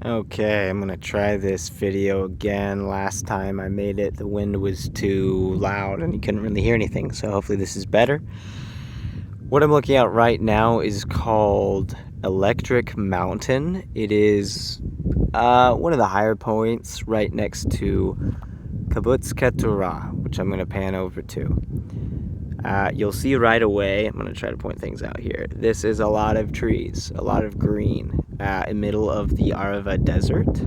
Okay, I'm gonna try this video again. Last time I made it, the wind was too loud and you couldn't really hear anything, so hopefully this is better. What I'm looking at right now is called Electric Mountain. It is one of the higher points right next to Kibbutz Ketura, which I'm gonna pan over to. You'll see right away, I'm gonna try to point things out here. This is a lot of trees, a lot of green, in the middle of the Arava desert.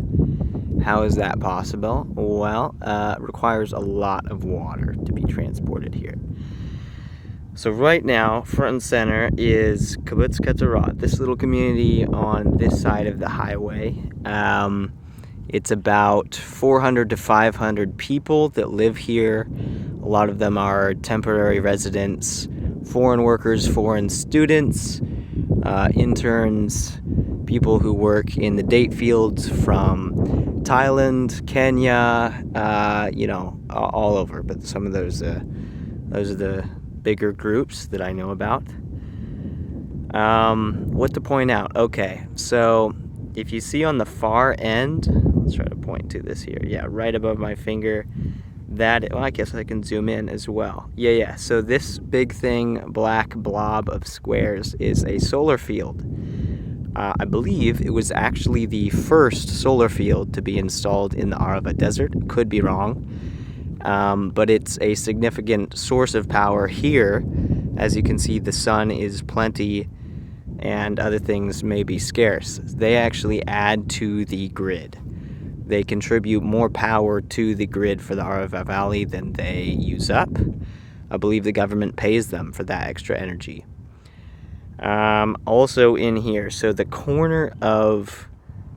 How is that possible? Well, it requires a lot of water to be transported here. So right now, front and center is Kibbutz Ketura, this little community on this side of the highway. It's about 400 to 500 people that live here. A lot of them are temporary residents, foreign workers, foreign students, interns, people who work in the date fields from Thailand, Kenya, all over. But some of those are the bigger groups that I know about. What to point out? Okay, so if you see on the far end, let's try to point to this here. Yeah, right above my finger. I guess I can zoom in as well. Yeah. So this big thing, black blob of squares, is a solar field. I believe it was actually the first solar field to be installed in the Arava desert. Could be wrong. But it's a significant source of power here. As you can see, the sun is plenty and other things may be scarce. They actually add to the grid. They contribute more power to the grid for the Arava Valley than they use up. I believe the government pays them for that extra energy. Also in here, so the corner of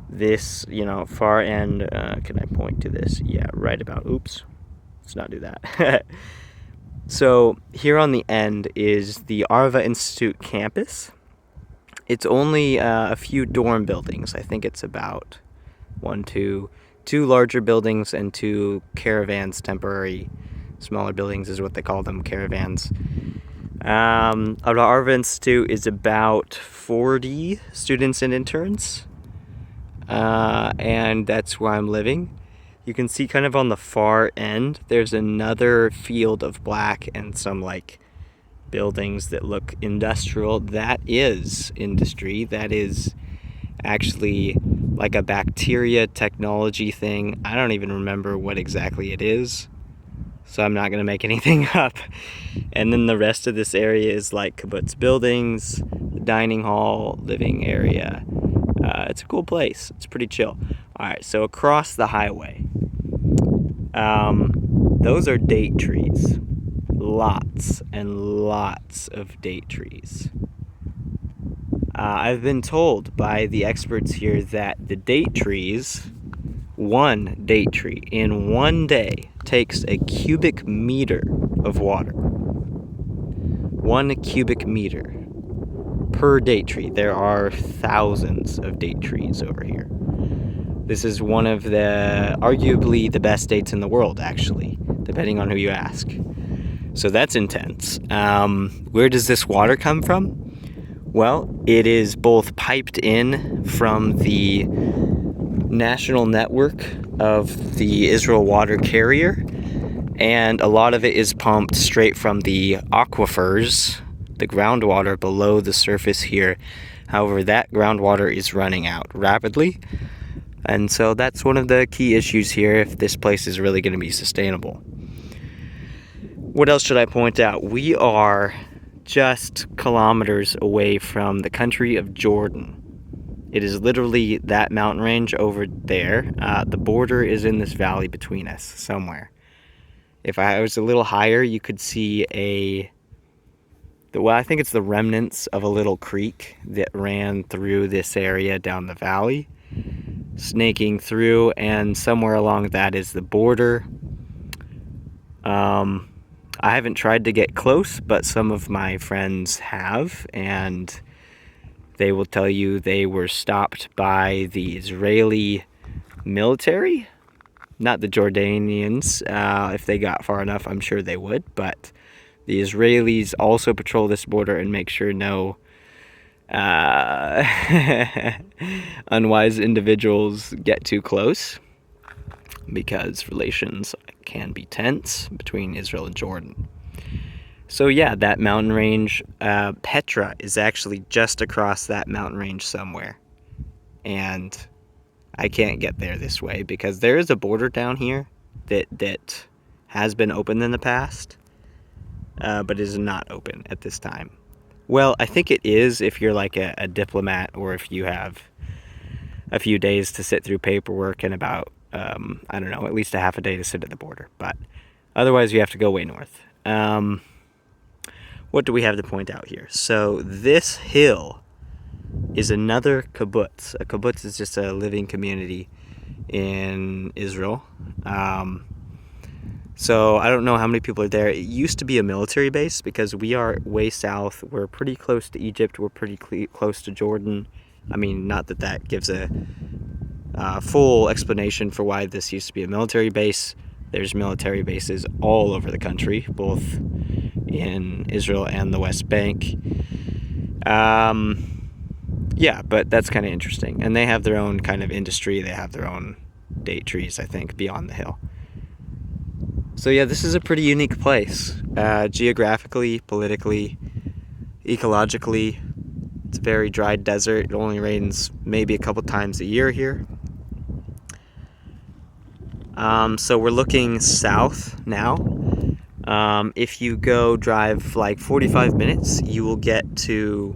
this, far end, can I point to this? Yeah, right about, oops, let's not do that. So here on the end is the Arava Institute campus. It's only a few dorm buildings. I think it's about two larger buildings and two caravans, temporary smaller buildings is what they call them, caravans. Our Arava Institute is about 40 students and interns, and that's where I'm living. You can see kind of on the far end, there's another field of black and some buildings that look industrial. That is industry. That is actually like a bacteria technology thing. I don't even remember what exactly it is, so I'm not going to make anything up. And then the rest of this area is like kibbutz buildings, the dining hall, living area. It's a cool place. It's pretty chill. Alright, so across the highway, those are date trees. Lots and lots of date trees. I've been told by the experts here that the date trees, one date tree in one day takes a cubic meter of water. 1 cubic meter per date tree. There are thousands of date trees over here. This is one of arguably the best dates in the world, actually, depending on who you ask. So that's intense. Where does this water come from? Well, it is both piped in from the national network of the Israel water carrier, and a lot of it is pumped straight from the aquifers, the groundwater below the surface here. However, that groundwater is running out rapidly, and so that's one of the key issues here if this place is really going to be sustainable. What else should I point out? We are just kilometers away from the country of Jordan. It is literally that mountain range over there. The border is in this valley between us somewhere. If I was a little higher, you could see I think it's the remnants of a little creek that ran through this area down the valley, snaking through, and somewhere along that is the border. I haven't tried to get close, but some of my friends have, and they will tell you they were stopped by the Israeli military, not the Jordanians. If they got far enough, I'm sure they would, but the Israelis also patrol this border and make sure no uh, unwise individuals get too close because relations can be tense between Israel and Jordan. So yeah, that mountain range, Petra is actually just across that mountain range somewhere. And I can't get there this way because there is a border down here that has been open in the past, but is not open at this time. Well, I think it is if you're like a diplomat, or if you have a few days to sit through paperwork and about, I don't know, at least a half a day to sit at the border. But otherwise, you have to go way north. What do we have to point out here? So this hill is another kibbutz. A kibbutz is just a living community in Israel. So I don't know how many people are there. It used to be a military base because we are way south. We're pretty close to Egypt. We're pretty close to Jordan. I mean, not that that gives a full explanation for why this used to be a military base. There's military bases all over the country, both in Israel and the West Bank. Yeah, but that's kind of interesting. And they have their own kind of industry. They have their own date trees, I think, beyond the hill. So yeah, this is a pretty unique place. Geographically, politically, ecologically. It's a very dry desert. It only rains maybe a couple times a year here. So we're looking south now. If you go drive like 45 minutes, you will get to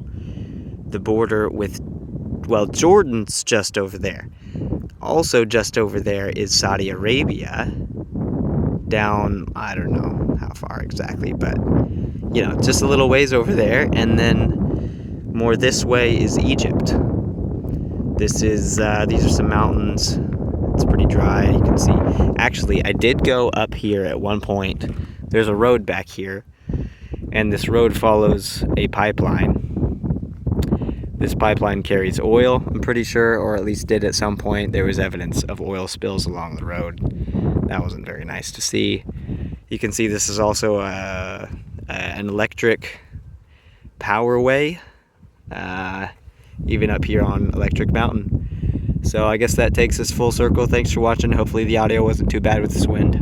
the border with, well, Jordan's just over there. Also just over there is Saudi Arabia. Down, I don't know how far exactly, but, you know, just a little ways over there. And then more this way is Egypt. This is, these are some mountains. It's pretty dry, you can see. Actually, I did go up here at one point. There's a road back here, and this road follows a pipeline. This pipeline carries oil, I'm pretty sure, or at least did at some point. There was evidence of oil spills along the road. That wasn't very nice to see. You can see this is also an electric powerway, even up here on Electric Mountain. So I guess that takes us full circle. Thanks for watching. Hopefully the audio wasn't too bad with this wind.